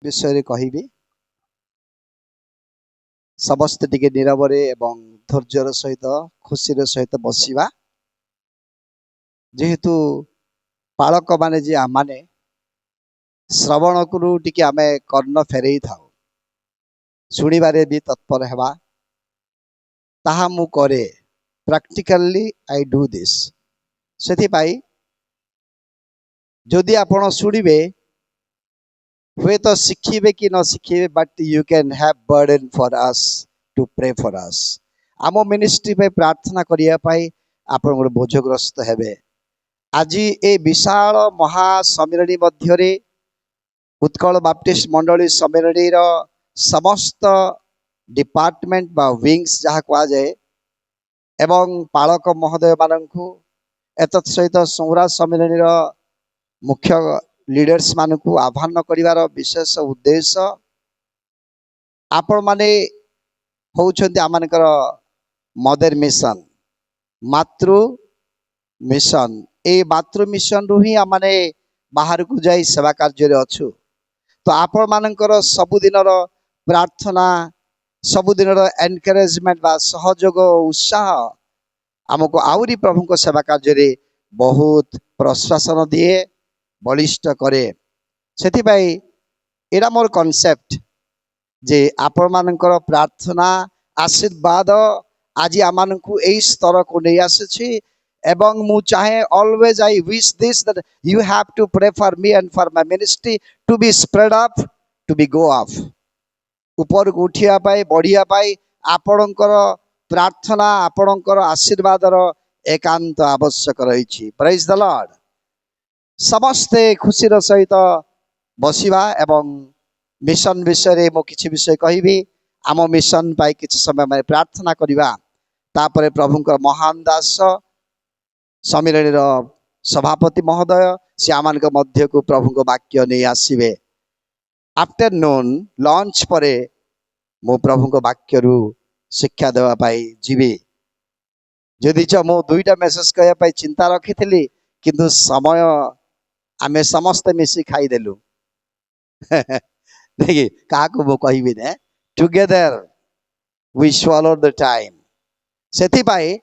विषय कहबी समस्त टिके नीरवरे एवं धैर्यर सहित खुशीर सहित बसिबा जेहेतु पालक माने जे आमाने श्रवण को टिके आमे कर्ण फेरई था शुणिबारे भी तत्पर हेबा ताहा मु करे प्रैक्टिकली आई डू दिस सेथि पाई जदि आपण शुणिबे हुए तो शिखिबे कि न शिखिबे but you can have burden for us to pray for us आम मिनिस्ट्री पे प्रार्थना करिया पाई आपण गोटे बोझग्रस्त हेबे आज ए विशाल महासम्मिलनी मध्यरे उत्कल बाप्टिस्ट मंडली सम्मिलनी समस्त डिपार्टमेंट बा विंग्स जहाँ कह जाए एवं पालक महोदय मानू एतत् सहित संग्रा सम्मिलनी मुख्य लीडर्स मानू आह्वान करिवार विशेष उद्देश्य आपण माने होउछन्ति आमानकर मदर मिशन मातृ मिशन ए मातृ मिशन रु ही आमाने बाहर को जाई सेवा कार्य रे अछु तो आपण मानकर सबुदिन प्रार्थना सबुदिन एनकरेजमेंट बा सहयोग उत्साह आमको आउरी प्रभु को सेवा कार्य रे बहुत प्रश्वासन दिए बलिष्ठ करे सेथि भाई एरा मोर कॉन्सेप्ट जे आपण मानकर प्रार्थना आशीर्वाद आज आमानकु एई स्तर को नै आसीछि एवं मु चाहे always I wish this that you have to pray for me and for my ministry to be spread up to be go up ऊपर को उठिया पाई बढ़िया पाई आपणकर प्रार्थना आपणकर आशीर्वादर एकांत आवश्यक रही प्रेज द लॉर्ड समस्ते खुशीर सहित बसिबा एवं मिशन विषय मो किछि विषय कहबी आम मिशन पाई किछि समय में प्रार्थना करिबा तापरे प्रभुंकर महान दास सम्मिलनी सभापति महोदय से आमान मध्य को प्रभु को वाक्य नहीं आसीबे आफ्टरनून लंच परे मो प्रभु को वाक्य रु शिक्षा देवा पाई जीवी जदि मो दुईटा मेसेज कहया पाई चिंता रखी थी किंतु समय आमे समस्त मिसी खाईदेलु देखिए क्या मो कहबी ने together we swallow the time सेथि पाई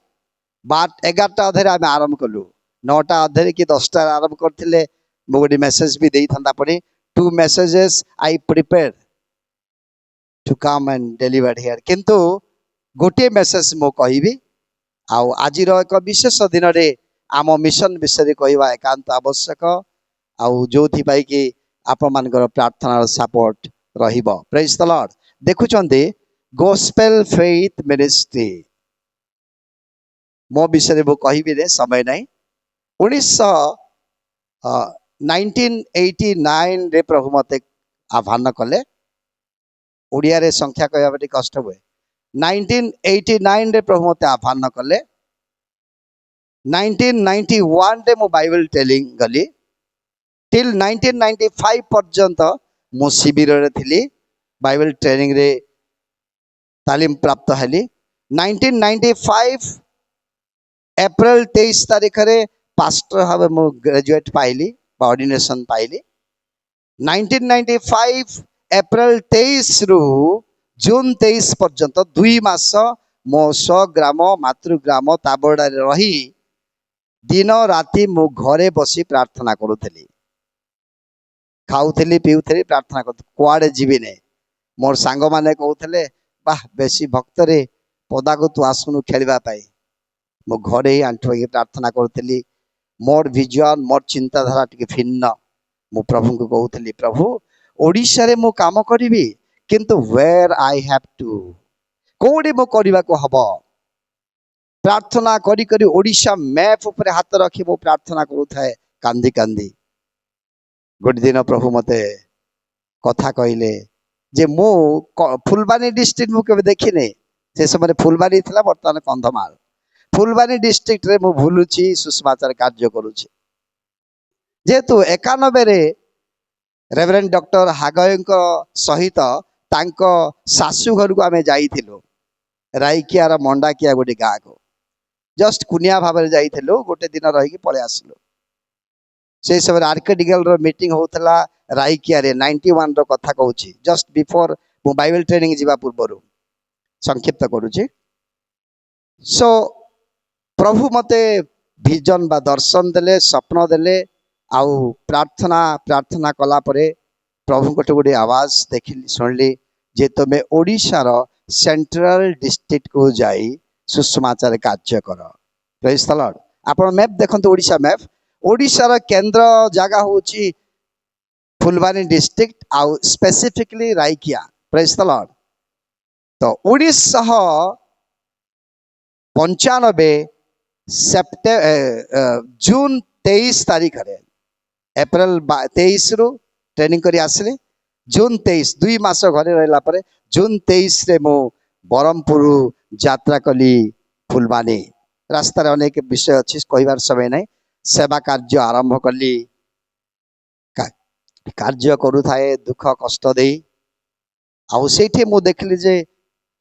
बाट 11टा अधे आम आरंभ कलु 9टा अधे कि 10टा आरंभ करथिले मो गोटे मेसेज भी देई थांदा पड़ी 2 messages I prepared to come and deliver here किंतु गोटे मेसेज मो कहबी आउ आजिर एक विशेष दिन रे आम मिशन विषय कहवा एकांत आवश्यक आउ जो थी पाई कि आपण मानकर प्रार्थना सपोर्ट रहिबो प्रेज द लॉर्ड देखुचंती गोस्पेल फेथ मिनिस्ट्री मो विषय मो कहबी रे समय नहीं 1989 रे प्रभु मते आह्वान कले ओडिया रे संख्या कहबा कष्ट हुए 1989 रे प्रभु मते आह्वान कले 1991 रे मो बाइबल टेलिंग गली टिल 1995 पर्यंत मो शिविर रे थिली बाइबल ट्रेनिंग रे तालीम प्राप्त हली 1995 अप्रैल 23 तारीख रे पास्टर हावे मो ग्रेजुएट पाइली ऑर्डिनेशन पाइली 1995 अप्रैल 23 रु जून 23 पर्यंत 2 मास मो स्वग्राम मातृग्राम ताबड़ा रही दिन राति मो घरे बसी प्रार्थना करूथली खाऊथली पीऊथली प्रार्थना कर कुआड़े जीवी ने मोर सांग माने कहूथले वाह बेसी भक्त रे पदा को तू आसुनु खेलबा पाई मो घरे ही आंठुई प्रार्थना करूथली मोर विजन मोर चिंताधारा टिके भिन्न मो प्रभु को कहूथली प्रभु ओडिशा रे मो काम करिवि किंतु वेयर आई हैव टू कोडी मो करिबा को हबो प्रार्थना करी करी ओडिशा मैप ऊपर हाथ रखी मो प्रार्थना करूथाए कांदी कांदी गोटे दिन प्रभु मते कथा कहले जे मो फुलबानी डिस्ट्रिक्ट मु केबे देखिने से समय फुलबानी थिला वर्तमान कंधमाल फुलबानी डिस्ट्रिक्ट रे मु भूलुची सुषमाचार कार्य करूची जेतु 91 रे रेवरेंड डॉक्टर हागय सहित तांको सासू घर को आमे जाइथिलो राइकियार मंडाकिया गोटे गाँ को जस्ट कुनिया भाव में जाइथिलो गोटे दिन रही पळे आसलो से समय आरके डिगल रो मीटिंग होतला राइकिया रे 91 रो कथा कहूची जस्ट बिफोर मु बाइबल ट्रेनिंग जीवा पूर्वरु संक्षिप्त करूची सो प्रभु मते विजन बा दर्शन देले स्वप्न देले आउ प्रार्थना प्रार्थना कला परे प्रभु को गोटे आवाज देखिली सुनली जे तुमे ओडिशा रो सेंट्रल डिस्ट्रिक्ट को जाई सुसमाचार कार्य कर प्रेज द लॉर्ड आपण मैप देखंतु ओडिशा मैप ओडिशा रो केंद्र जगह होची फुलबानी डिस्ट्रिक्ट आउ स्पेसिफिकली राइकिया प्रेज द लॉर्ड तो 1995 जून 23 तारीख रे एप्रिल 23 रु ट्रेनिंग करी आसले जून 23 दुई मास घरे रहला परे जून 23 रे मो बरमपुर यात्रा कली फुलबानी रास्ता रे अनेक विषय अछि कहिबार समय नै सेवा कार्य आरंभ कली कार्य करू थाए दुख कष्ट देई आउ सेठी मु देखली जे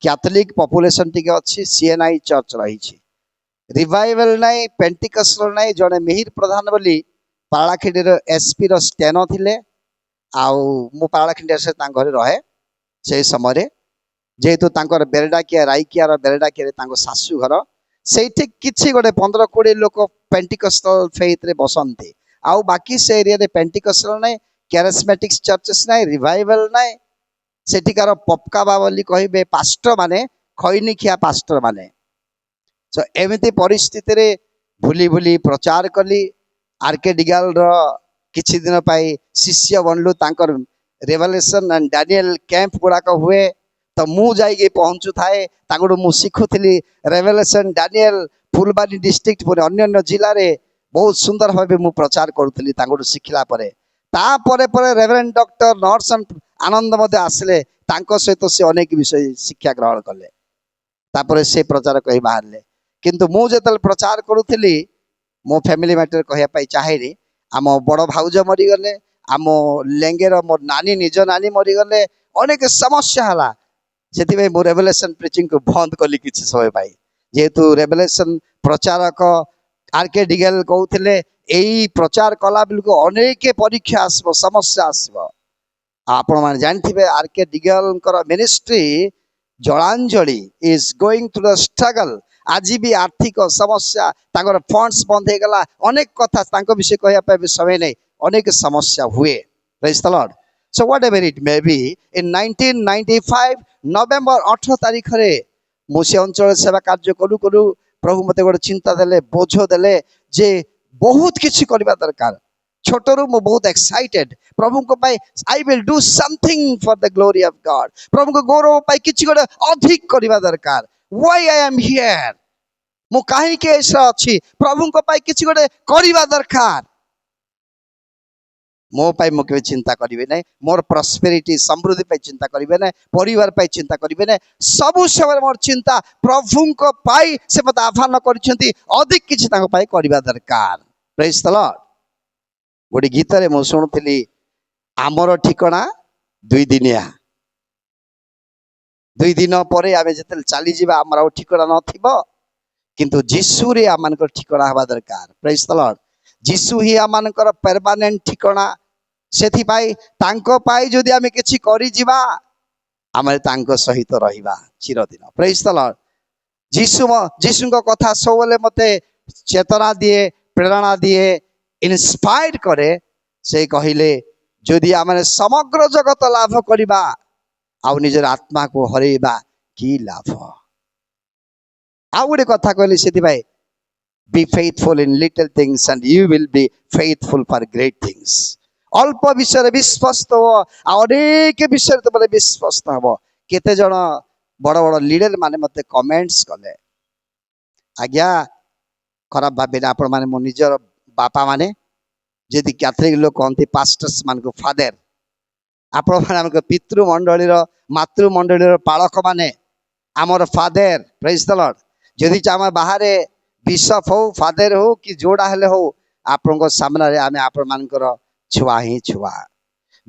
कैथोलिक पॉपुलेशन टिके अछि सीएनआई चर्च रही छी रिवाइवल नाई पेंटिकस्टल नाई जने मिहिर प्रधान बोली पालाखिंडी रो एसपी रो स्टेनो थिले आउ मु पालाखिंडी से तां घरे रहे से समय रे जेहेतु तांकर बेरडाकिया राइकिया रो बेरडाकिया रे तांको सासू घर सेठी किछि गोटे 15-20 लोक पेंटिकस्टल फेथ रे बसंती आउ बाकी से एरिया रे पेंटिकस्टल नाई कैरिस्मेटिक्स चर्चेस नाई रिवाइवल नाई सेठिकार पपका बोली कहबे पास्टर माने खैनिखिया पास्टर माने सो एमिति परिस्थिति रे भूली भूली प्रचार कली आरके डिगाल रो किछि दिन पाई शिष्य बनलु तांकर रेवलेशन एंड डैनियल कैंप गुडा को हुए तो मु जाई के पहुंचु थाए तांगडु मु सिखुथली रेवलेशन डैनियल फुलबानी डिस्ट्रिक्ट पर अन्य अन्य जिल्ला रे बहुत सुंदर भाबे मु प्रचार करूथली तांगडु सिखला परे ता परे परे रेवरेंड डॉक्टर नॉर्सन आनंद मते आसले तांको सहित से अनेक विषय शिक्षा ग्रहण कले तापरे से प्रचार कहि बाहरले किंतु मु जेतल प्रचार करूथली मो फैमिली मैटर कहया पाई चाहेरी आम बड़ भाउज मरी गले आम लेंगेर मोर नानी निज नानी मरी गले अनेक समस्या हला सेति में मो रेवलेशन प्रीचिंग को बंद कली किछि समय पाई जेहेतु रेवलेशन प्रचारक आरके डिगेल कहउथिले एई प्रचार कला बिलको अनेक परीक्षा आसबो समस्या आसबो आपण माने जानथिबे R K Digal ministry Jalanjali is going through the struggle आज भी आर्थिक समस्या तांकर फंड्स बंद हो गला अनेक कथा तांको विषय कहया पे समय नहीं अनेक समस्या हुए praise the Lord so whatever it may be in 1995 नवेम्बर 18 तारीख रे मुसी अंचल सेवा कार्य करू करू प्रभु मते गोटे चिंता देले बोझ देले जे बहुत किछि करबा दरकार छोटरू मु बहुत एक्साइटेड प्रभु को पाई I will do something for the glory of God प्रभु को गौरव पाई किछि गोटे अधिक करबा दरकार व्हाई आई एम हियर मु काहे के ऐसा अछि प्रभु को पाई किछि गोटे करबा दरकार मो पाई मु के चिंता करिवे नै मोर प्रॉस्पेरिटी समृद्धि पाई चिंता करिवे नै परिवार पाई चिंता करिवे नै सब समय मोर चिंता प्रभु को पाई से मत आह्वान करछंती अधिक किछि ताको पाई करबा दरकार प्रेज द लॉर्ड गोटे गीत रे मु सुनुथली आमर ठिकाना 2 दिनिया 2 दिन पर आम जो चली जावा आमर ठिकाना नथिबो किंतु जीसु रे आमनकर ठिकाना हवा दरकार प्रेज द लॉर्ड जीसु ही आमनकर परमानेंट ठिकाना सेथि पाई तांको पाई जदि आमे किछि करि जिबा आमे तांको सहित रहिबा चिरदिन प्रेज द लॉर्ड जीसु को कथा सबले मते चेतना दिए प्रेरणा दिए इन्स्पायर करे से कहिले जदि आमे समग्र जगत लाभ करिबा आउ निजर आत्मा को हरेबा की लाभ आउ गोटे कथा कहली से भाई be faithful in little things and you will be faithful for great things अल्प विषय विश्वस्त हो अनेक विषय तो बोले विश्वस्त हम केते जण बड़ बड़ लीडर माने मते कमेंट्स कले आज्ञा खराब भाबे आपण माने मो निजर बापा माने जदि कैथोलिक लोक कहते पास्टर्स मान को फादर आपण माने हमको पितृमंडली रो मातृमंडली रो पालक माने आमर फादर प्रेज द लॉर्ड जदि चाहे बाहर बिशप हो फादर हो कि जोड़ा हेले हो आपण को सामने रे आमे आपण मानकर छुआ ही छुआ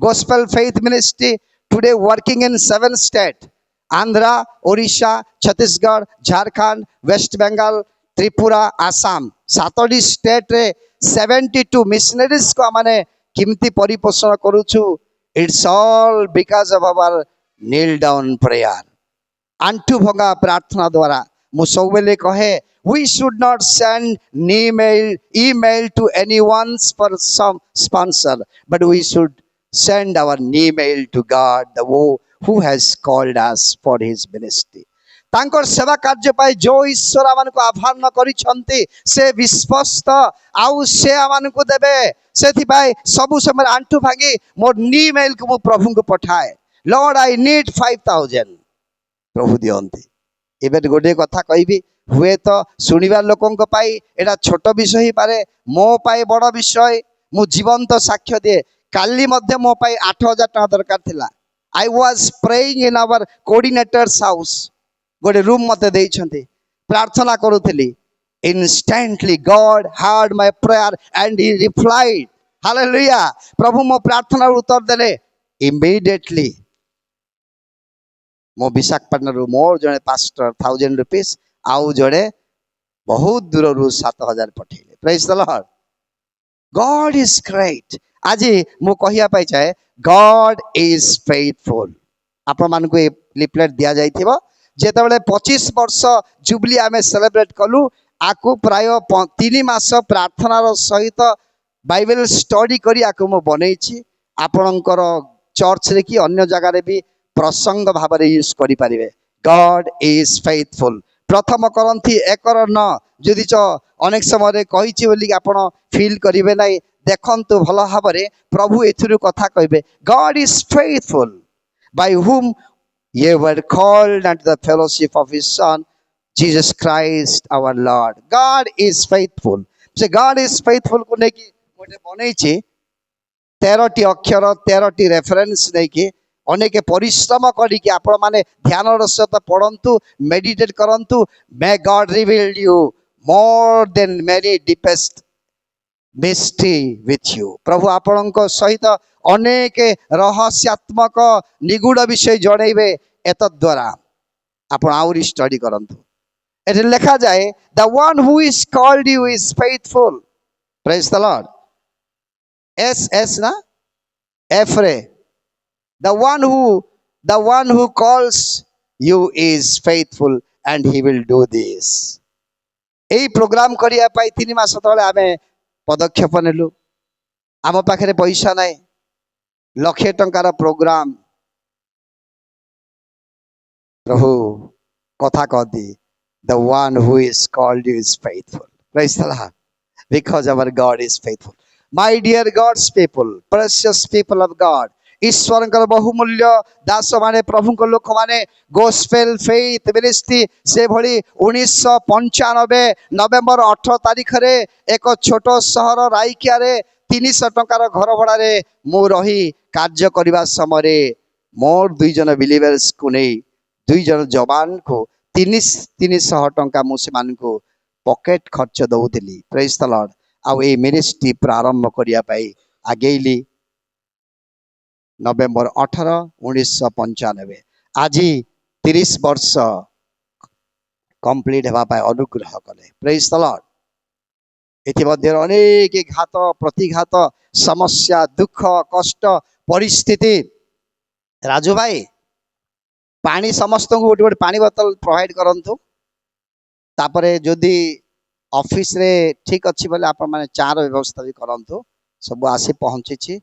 gospel faith ministry today working in 7 state Andhra Odisha Chhattisgarh Jharkhand west Bengal Tripura Assam 7टी स्टेट रे 72 मिशनरीज को आमने किमती परिपोषण करूछु it's all because of our kneel down prayer आंटू भंगा प्रार्थना द्वारा मु सबले कहे we should not send email to anyone for some sponsor but we should send our email to God the who has called us for his ministry तांकर सेवा कार्य पाई जो ईश्वर आमान को आह्वान करिसंती से विश्वस्त आउ से आमान को देबे सेथि पाई सबु समय आंटू भागी मोर ईमेल को मु प्रभु को पठाए लॉर्ड आई नीड 5000 प्रभु दियंती एबे गोटे कथा कहबी हुए तो शुणिबार लोकंक पाई एटा छोट विषय ही पारे मो पाई बड़ विषय मु जीवंत साक्ष्य दिए काली मध्य मो पाई 8000 टका दरकार थिला I was praying in our coordinators house गोटे रूम मते देइछंती प्रार्थना करूथली instantly God heard my prayer and he replied hallelujah प्रभु मो प्रार्थना उत्तर देले immediately मो विशाखापट्टनम मोर जड़े पास्टर 1000 रुपीस आउ जड़े बहुत दूर रू 7000 पठेले praise the Lord God is great आज मु कहिया पाई चाहे गॉड इज फेथफुल आपण मान को लिफलेट दिया जाइथिबो जेतेबेले 25 वर्ष जुबली आमे सेलिब्रेट कलु आकु प्राय 3 मास प्रार्थनार सहित बाइबल स्टडी करी आकु मु बनेछि आपणकर चर्च रे कि अन्य जगह रे भी प्रसंग भाव में यूज करि परिबे गॉड इज फेथफुल प्रथम करंथी 1:9 जदि अनेक समय कहिछि बोली आपण फील करिवे नै देखंतु भल भाव में प्रभु एथुरु कथा कहबे God is faithful by whom ye were called and the fellowship of his son Jesus Christ our Lord God is faithful से गॉड इज फेथफुल को नै कि गोटे बनेछि 13टी अक्षर 13टी रेफरेंस नै कि अनेक परिश्रम करी आपण माने ध्यान सहित पढ़ंतु मेडिटेट करंतु may God revealed you more than many deepest mystery with you प्रभु आपणक सहित अनेक रहस्यात्मक निगूढ़ विषय जणैबे एत द्वारा आपण आउरी स्टडी करंतु एट लिखा जाए the one who is called you is faithful praise the Lord S S ना एफ रे The one who calls you is faithful and he will do this. एई प्रोग्राम करिया पाई 3 मास तळे आमे पदक्षेप नेलु आम पाखरे पैसा नाही लक्षे टंकार प्रोग्राम प्रभु कथा कहती the one who is called you is faithful praise the Lord because our God is faithful my dear God's people precious people of God ईश्वर बहुमूल्य दास माने प्रभु को लोक माने गोस्पेल फेथ मिनिस्ट्री से भली 1995 नवेम्बर 18 तारीख रे एक छोट सहर राइकिया रे 300 टंकार घर भड़ा रे मु रही कार्य करबा समय मोर 2 जन बिलीवर्स को नै 2 जन जवान को 300 टंका मु से मान को पॉकेट खर्च दउतली प्रेज द लॉर्ड आ ए मिनिस्ट्री प्रारंभ करिया पाई आगेली नवेम्बर 18 1995 आज 30 वर्ष कंप्लीट हेबा पाए अनुग्रह कले प्रेज द लॉर्ड एथि मध्य अनेक घात प्रतिघात समस्या दुख कष्ट परिस्थिति राजू भाई पानी समस्त को गोटे गोटे पानी बोतल प्रोवाइड करंतु तापरे जदि ऑफिस रे ठीक अछि बोले आपण माने चार व्यवस्था भी करंतु सब आसी पहुंची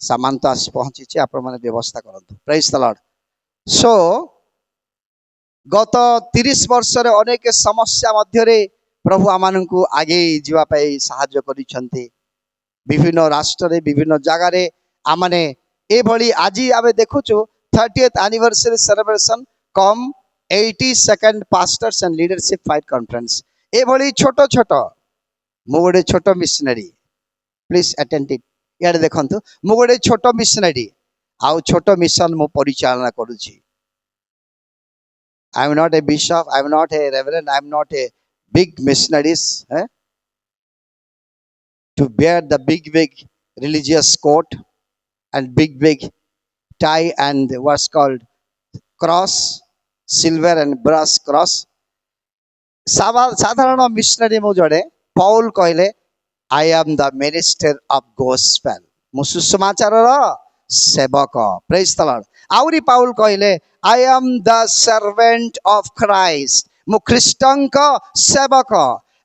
सामान तो आसी पहुंची आपण माने व्यवस्था करंतु प्रेज द लॉर्ड सो गत 30 वर्ष रे अनेक समस्या मध्य रे प्रभु आमान को आगे जीवा पाई सहाय्य करिसंती विभिन्न राष्ट्र रे विभिन्न जगह रे आमाने ए भली आज आबे देखुछु 30th anniversary celebration cum 82nd pastors and leadership fight conference ए भली छोटो छोटो मु गोटे छोटो मिशनरी प्लीज अटेंड इट यार देखंतु मु गोटे छोटो मिशनरी आउ छोटो मिशन मु परिचालना करूची आई am not a bishop I am not a reverend I am not a big missionaries to bear the big religious coat and big tie and what's called cross silver and brass cross साधारण missionary मु जड़े पौल कहले I am the minister of gospel. ମୁଁ ସୁସମାଚାରର ସେବକ. Praise the Lord. ଆହୁରି Paul କହିଲେ I am the servant of Christ. ମୁଁ ଖ୍ରୀଷ୍ଟଙ୍କ ସେବକ.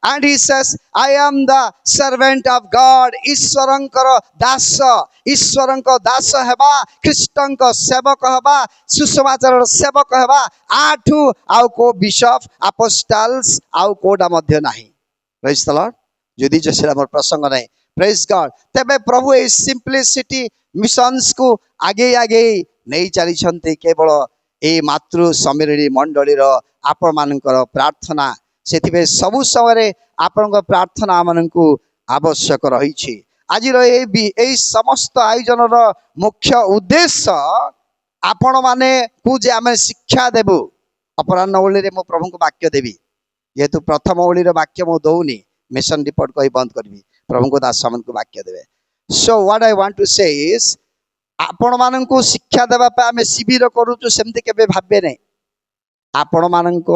And he says I am the servant of God. ଈଶ୍ୱରଙ୍କର ଦାସ. ଈଶ୍ୱରଙ୍କ ଦାସ ହେବା, ଖ୍ରୀଷ୍ଟଙ୍କ ସେବକ ହେବା, ସୁସମାଚାରର ସେବକ ହେବା, ଆଠୁ ଆଉ କୋ ବିଶପ ଆପୋଷ୍ଟଲ୍ସ ଆଉ କୋଉଟା ମଧ୍ୟ ନାହିଁ. Praise the Lord. ଯଦି ସେଟା ମୋର ପ୍ରସଙ୍ଗ ନାହିଁ. ପ୍ରେଜ୍ ଗଡ୍. ତେବେ ପ୍ରଭୁ ଏଇ ସିମ୍ପଲିସିଟି ମିଶନ୍ସ କୁ ଆଗେଇ ଆଗେଇ ନେଇ ଚାଲିଛନ୍ତି. କେବଳ ଏଇ ମାତୃ ସମ୍ମିଳନୀ ମଣ୍ଡଳୀର ଆପଣମାନଙ୍କର ପ୍ରାର୍ଥନା, ସେଥିପାଇଁ ସବୁ ସମୟରେ ଆପଣଙ୍କ ପ୍ରାର୍ଥନା ଆମମାନଙ୍କୁ ଆବଶ୍ୟକ ରହିଛି. ଆଜିର ଏଇ ସମସ୍ତ ଆୟୋଜନର ମୁଖ୍ୟ ଉଦ୍ଦେଶ୍ୟ ଆପଣମାନଙ୍କୁ ଯେ ଆମେ ଶିକ୍ଷା ଦେବୁ. ଅପରାହ୍ନ ଓଳିରେ ମୁଁ ପ୍ରଭୁଙ୍କୁ ବାକ୍ୟ ଦେବି, ଯେହେତୁ ପ୍ରଥମ ଓଳିର ବାକ୍ୟ ମୁଁ ଦଉନି, ମିଶନ ରିପୋର୍ଟ କହି ବନ୍ଦ କରିବି, ପ୍ରଭୁଙ୍କୁ ଦାସ ମାନଙ୍କୁ ବାକ୍ୟ ଦେବେ. So what I want to say is, ଆପଣମାନଙ୍କୁ ଶିକ୍ଷା ଦେବା ପାଇଁ ଆମେ ଶିବିର କରୁଛୁ ସେମିତି କେବେ ଭାବେ ନାହିଁ. ଆପଣମାନଙ୍କ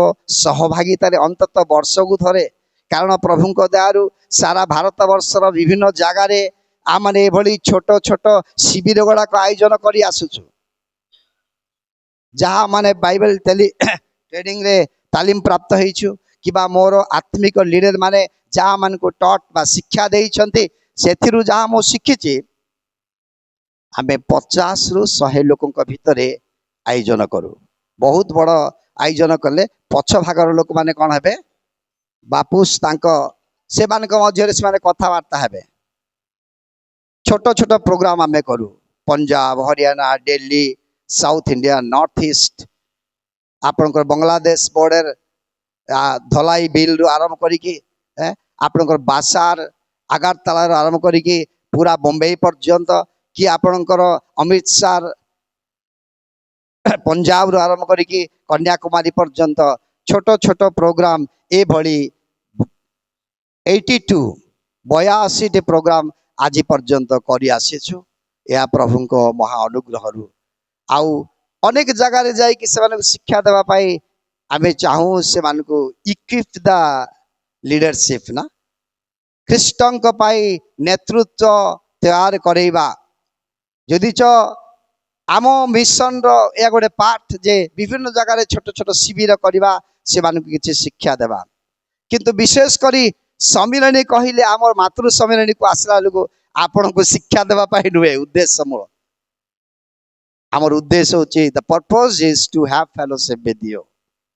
ସହଭାଗିତାରେ ଅନ୍ତତଃ ବର୍ଷକୁ ଥରେ, କାରଣ ପ୍ରଭୁଙ୍କ ଦୟାରୁ ସାରା ଭାରତ ବର୍ଷର ବିଭିନ୍ନ ଜାଗାରେ ଆମେ ଏଭଳି ଛୋଟ ଛୋଟ ଶିବିର ଗୁଡାକ ଆୟୋଜନ କରି ଆସୁଛୁ. ଯାହା ମାନେ ବାଇବେଲ ଟ୍ରେନିଂରେ ତାଲିମ ପ୍ରାପ୍ତ ହେଇଛୁ, କିମ୍ବା ମୋର ଆତ୍ମିକ ଲିଡର ମାନେ ଯାହା ମାନଙ୍କୁ ଟଟ୍ ବା ଶିକ୍ଷା ଦେଇଛନ୍ତି, ସେଥିରୁ ଯାହା ମୁଁ ଶିଖିଛି, ଆମେ 50ରୁ 100 ଲୋକଙ୍କ ଭିତରେ ଆୟୋଜନ କରୁ. ବହୁତ ବଡ଼ ଆୟୋଜନ କଲେ ପଛ ଭାଗର ଲୋକମାନେ କ'ଣ ହେବେ, ବାପୁସ ତାଙ୍କ ସେମାନଙ୍କ ମଧ୍ୟରେ ସେମାନେ କଥାବାର୍ତ୍ତା ହେବେ. ଛୋଟ ଛୋଟ ପ୍ରୋଗ୍ରାମ ଆମେ କରୁ. Punjab, Haryana, Delhi, south India, north east, ଆପଣଙ୍କର ବାଂଲାଦେଶ ବର୍ଡର, ଧଲାଇ ବିଲ୍ରୁ ଆରମ୍ଭ କରିକି ଆପଣଙ୍କର ବାସାର ଆଗାରତାଳାରୁ ଆରମ୍ଭ କରିକି ପୁରା ବମ୍ବେ ପର୍ଯ୍ୟନ୍ତ, କି ଆପଣଙ୍କର ଅମୃତସର ପଞ୍ଜାବରୁ ଆରମ୍ଭ କରିକି କନ୍ୟାକୁମାରୀ ପର୍ଯ୍ୟନ୍ତ ଛୋଟ ଛୋଟ ପ୍ରୋଗ୍ରାମ ଏଭଳି 82ଟି ପ୍ରୋଗ୍ରାମ ଆଜି ପର୍ଯ୍ୟନ୍ତ କରି ଆସିଛୁ. ଏହା ପ୍ରଭୁଙ୍କ ମହା ଅନୁଗ୍ରହରୁ. ଆଉ ଅନେକ ଜାଗାରେ ଯାଇକି ସେମାନଙ୍କୁ ଶିକ୍ଷା ଦେବା ପାଇଁ ଆମେ ଚାହୁଁ, ସେମାନଙ୍କୁ ଇକ୍ୱିପ୍ ଦ ଲିଡରସିପ୍ ନା, ଖ୍ରୀଷ୍ଟଙ୍କ ପାଇଁ ନେତୃତ୍ୱ ତୈୟାର କରେଇବା. ଯଦିଚ ଆମ ମିଶନର ଏହା ଗୋଟେ ପାର୍ଟ ଯେ ବିଭିନ୍ନ ଜାଗାରେ ଛୋଟ ଛୋଟ ଶିବିର କରିବା, ସେମାନଙ୍କୁ କିଛି ଶିକ୍ଷା ଦେବା. କିନ୍ତୁ ବିଶେଷ କରି ସମ୍ମିଳନୀ କହିଲେ ଆମର ମାତୃ ସମ୍ମିଳନୀକୁ ଆସିଲା ବେଳକୁ ଆପଣଙ୍କୁ ଶିକ୍ଷା ଦେବା ପାଇଁ ନୁହେଁ ଉଦ୍ଦେଶ୍ୟ ମୂଳ. ଆମର ଉଦ୍ଦେଶ୍ୟ ହେଉଛି the purpose is to have fellowship with you.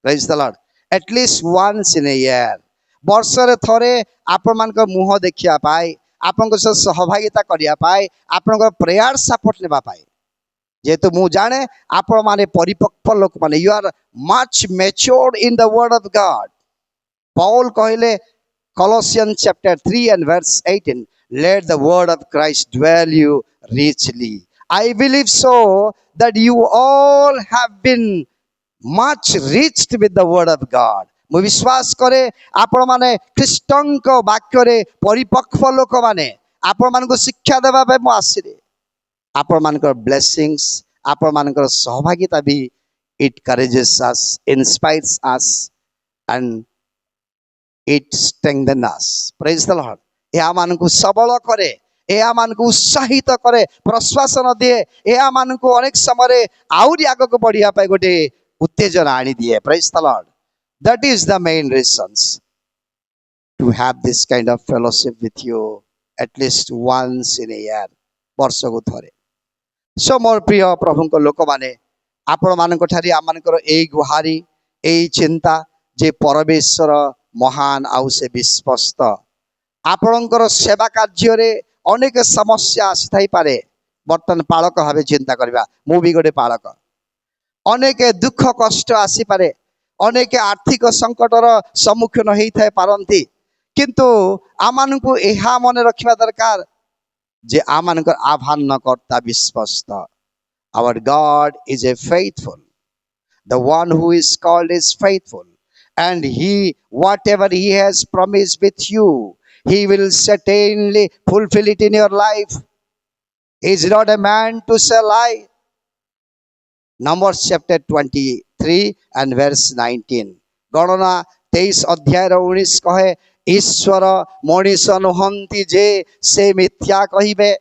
Praise the Lord. At least once in a year, ବର୍ଷରେ ଥରେ ଆପଣମାନଙ୍କ ମୁହଁ ଦେଖିବା ପାଇଁ, ଆପଣଙ୍କ ସହ ସହଭାଗିତା କରିବା ପାଇଁ, ଆପଣଙ୍କର ପ୍ରେୟାର ସପୋର୍ଟ ନେବା ପାଇଁ. ଯେହେତୁ ମୁଁ ଜାଣେ ଆପଣମାନେ ପରିପକ୍ୱ ଲୋକମାନେ, you are much matured in the word of God. ପଉଲ କହିଲେ Colossians chapter 3 and verse 18, let the word of Christ dwell you richly. I believe so that you all have been much reached with the word of God. ମୁଁ ବିଶ୍ୱାସ କରେ ଆପଣମାନେ ଖ୍ରୀଷ୍ଟଙ୍କ ବାକ୍ୟରେ ପରିପକ୍ୱ ଲୋକମାନେ, ଆପଣମାନଙ୍କୁ ଶିକ୍ଷା ଦେବା ପାଇଁ ମୁଁ ଆସିଲି. ଆପଣମାନଙ୍କର ବ୍ଲେସିଂସ୍, ଆପଣମାନଙ୍କର ସହଭାଗିତା ବି it encourages us, inspires us and it strengthens us. Praise the Lord. ଏହା ମାନଙ୍କୁ ସବଳ କରେ, ଏହା ମାନଙ୍କୁ ଉତ୍ସାହିତ କରେ, ପ୍ରଶ୍ୱାସନ ଦିଏ, ଏହା ମାନଙ୍କୁ ଅନେକ ସମୟରେ ଆହୁରି ଆଗକୁ ବଢିବା ପାଇଁ ଗୋଟେ ଉତ୍ତେଜନା ଆଣିଦିଏ. Praise the Lord. That is the main reasons to have this kind of fellowship with you at least once in a year, ବର୍ଷକୁ ଥରେ. ସୋ ମୋର ପ୍ରିୟ ପ୍ରଭୁଙ୍କ ଲୋକମାନେ, ଆପଣମାନଙ୍କ ଠାରେ ଆମମାନଙ୍କର ଏଇ ଗୁହାରି, ଏଇ ଚିନ୍ତା ଯେ ପରମେଶ୍ୱର ମହାନ ଆଉ ସେ ବିଶ୍ୱସ୍ତ. ଆପଣଙ୍କର ସେବା କାର୍ଯ୍ୟରେ ଅନେକ ସମସ୍ୟା ଆସିଥାଇପାରେ. ବର୍ତ୍ତମାନ ପାଳକ ଭାବେ ଚିନ୍ତା କରିବା, ମୁଁ ବି ଗୋଟେ ପାଳକ. ଅନେକ ଦୁଃଖ କଷ୍ଟ ଆସିପାରେ, ଅନେକ ଆର୍ଥିକ ସଂକଟର ସମ୍ମୁଖୀନ ହେଇଥାଇ ପାରନ୍ତି. କିନ୍ତୁ ଆମମାନଙ୍କୁ ଏହା ମନେ ରଖିବା ଦରକାର ଯେ ଆମମାନଙ୍କର ଆହ୍ୱାନ କର୍ତ୍ତା ବିଶ୍ୱସ୍ତ. Our God is a faithful. The one who is called is faithful. And he, whatever he has promised with you, he will certainly fulfill it in your life. He is not a man to say lie. Numbers chapter 23 and verse 19. ଗଣନା 23 ଅଧ୍ୟାୟର 19 କହେ, ईश्वर मनीष नुहंती जे से मिथ्या कहिबे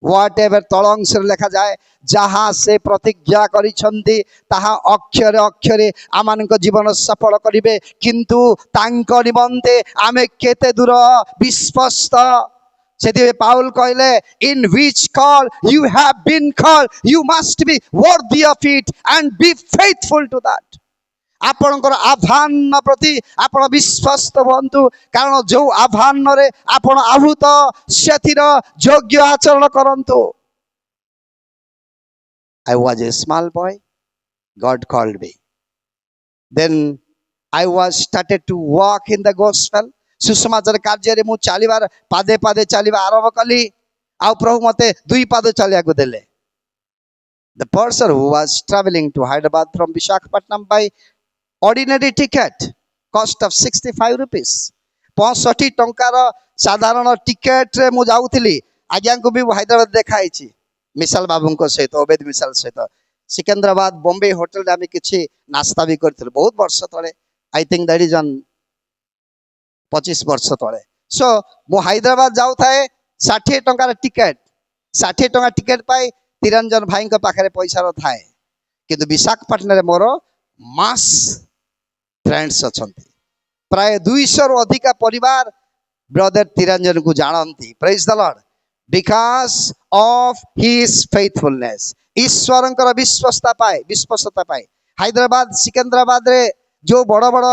what ever तलंश लेखा जाए जहाँ से प्रतिज्ञा करिछंती ताहा अक्षरे अक्षरे आमानक जीवन सफल करिवे किंतु तांक निमंते आमे केते दूर विश्वस्त से पाउल कहले in which call you have been called you must be worthy of it and be faithful to that आपणकर आह्वान प्रति आपण विश्वस्त हुंतु कारण जो आह्वान रे आपण आहूत सेथिर योग्य आचरण करंतु I was a small boy God called me then I was started to walk in the gospel सुसमाचार कार्य रे मु चालिबार पादे पादे चालिबा आरंभ कली आ प्रभु मते दुई पाद चलिया को देले the person who was traveling to Hyderabad from Visakhapatnam by ordinary ticket cost of 65 rupees 65 टंकार साधारण टिकेट रे मु जाउथली आज्ञा को भी हैदराबाद देखाइछि मिसाल बाबू को सहित ओबेद मिसाल सहित सिकंदराबाद बॉम्बे होटल रे आमे किछि नाश्ता भी करथिल बहुत वर्ष तळे I think that is on 25 वर्ष तळे सो मु हैदराबाद जाउ थाए 60 टंकार टिकेट 60 टंका टिकेट पाई तिरंजन भाई को पाखरे पैसा रो थाए किंतु विशाखापट्टनम रे मोर मास फ्रेंड्स अछंती प्राय 200 रु अधिक परिवार ब्रदर तिरंजन को जानती praise the Lord because of his faithfulness ईश्वरंकर विश्वस्तता पाए हैदराबाद सिकंदराबाद रे जो बड़ बड़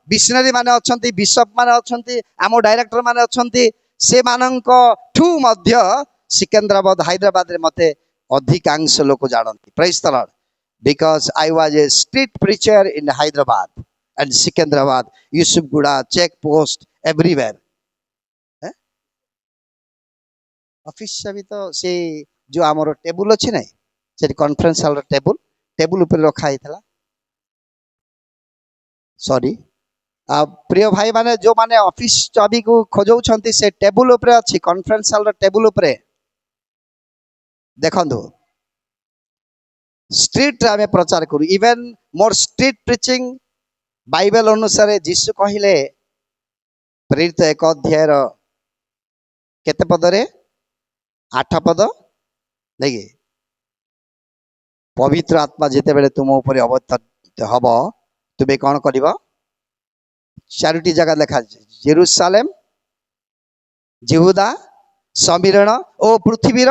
मिशनरी माने अछंती बिशप माने अछंती आमो डायरेक्टर माने अछंती से मानंको ठू मध्य सिकंदराबाद हैदराबाद रे मते अधिकांश लोक जानती praise the Lord because I was a street preacher in Hyderabad and Sikandrabad, Yusufguda, check post everywhere. Office से भी तो से जो आमर टेबुल अच्छी ना से कॉन्फ्रेंस हॉल टेबुल टेबुल ऊपर रखा ही था सॉरी प्रिय भाई माने जो माने ऑफिस चाबी को खोजौ छंती से टेबुल ऊपर अच्छी कॉन्फ्रेंस हॉल टेबुल ऊपर देखंदो स्ट्रीट आमे प्रचार करू even more street preaching Bible अनुसार जीसु कहिले प्रेरित एक अध्याय केते पद रे 8 पद देखि पवित्र आत्मा जेते बेले तुम ऊपर अवतरित हबो तुमे कोन करिवो चारिटी जगह लिखा जेरूशलेम यहूदा समीरण ओ पृथ्वीर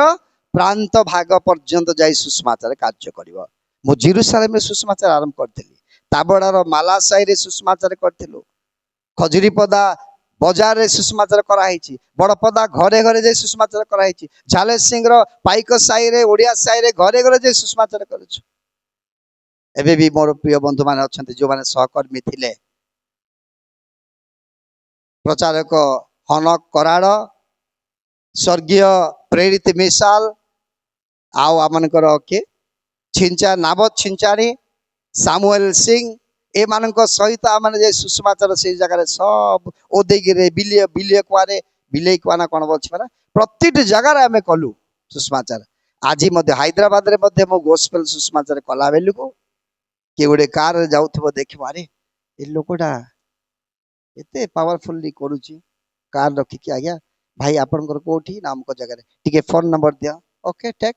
प्रांत भाग पर्यंत जाई सुसमाचार कार्य करिवो मु जेरूशलेम रे सुसमाचार आरंभ करथिली ताबड़ार माला साई रे सुसमाचार करथिलु खजुरीपदा बाजार रे सुसमाचार कराइछि बड़पदा घरे घरे जे सुसमाचार कराइछि झाले सिंह रो पाइक साई रे ओडिया साई रे घरे घरे जे सुसमाचार करछु एबे भी मोर प्रिय बंधु माने अछंती जो माने सहकर्मी थिले प्रचारक हनक कराड़ स्वर्गीय प्रेरित मिसाल आओ आमनकर के छिंचा नाबत छिंचानी सामुएल सिंह ए मानक सहित आमने जे सुसमाचार से जगह रे सब ओदेगिरे बिलिय बिलिय क्वारे बिलेई क्वाना कोन बोलछि माने प्रत्येक जगह रे हमें कलु सुसमाचार आज मध्य हैदराबाद रे मध्य मो गोस्पेल सुसमाचार कला बेलु को के गोटे कार रे जाउथबो देखि मारे ए लोकटा एते पावरफुली करूची कार रखि कि आज्ञा भाई आपनकर कोठी नाम को जगह रे टिके फोन नंबर दिया ओके टेक